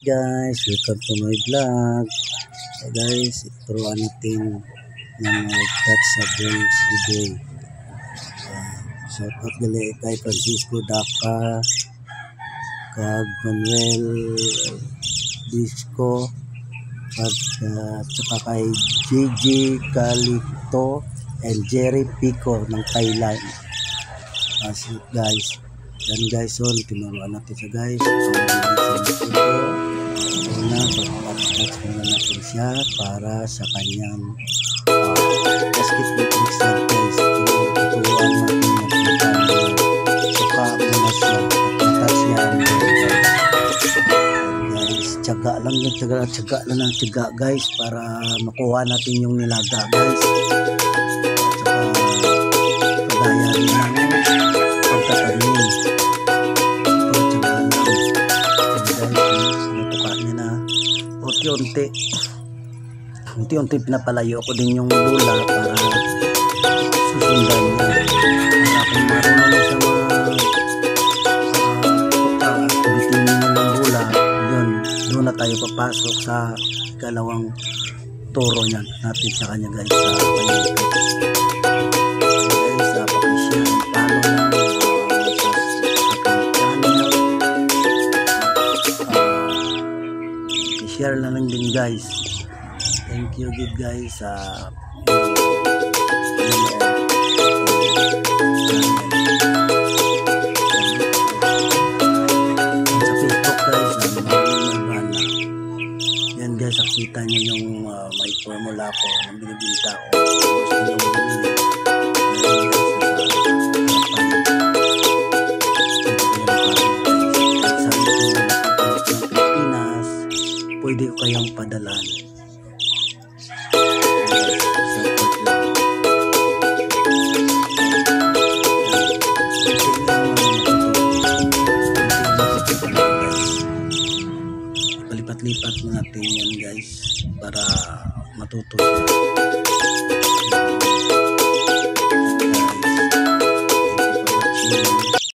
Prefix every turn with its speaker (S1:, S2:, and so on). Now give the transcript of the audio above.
S1: Guys, welcome to my vlog. So guys, turuan natin ng touch sa Girls Today. Shout out gali kay Francisco Daca, kag Manuel Disco, at saka kay Gigi Calito and Jerry Pico ng Thailand. Guys, yan guys, so tinuruan natin siya guys. Pag-touch muna natin siya para sa kanyang basketball tricks na guys. Tuturuan natin yung suka muna siya at matouch niya ang guys. Tiyaga lang ng tiyaga guys para makuha natin yung nilaga guys. At saka kagaya rin ng pagtatanim. Unti-unti pinapalayo ko din yung bola para susundan niya. Para kung marunong na siya activity niya ng bola, yun, doon na tayo papasok sa ikalawang turo niya natin sa kanya guys, sa kanyang pitch. Guys, pakishare, follow lang share lang din guys. Thank you good guys sa Facebook guys. Yan guys, nakita nyo yung may formula ko na binibinta ko. Pwede ko kayang padalan. Palipat-lipat natin yan guys para matuto siya.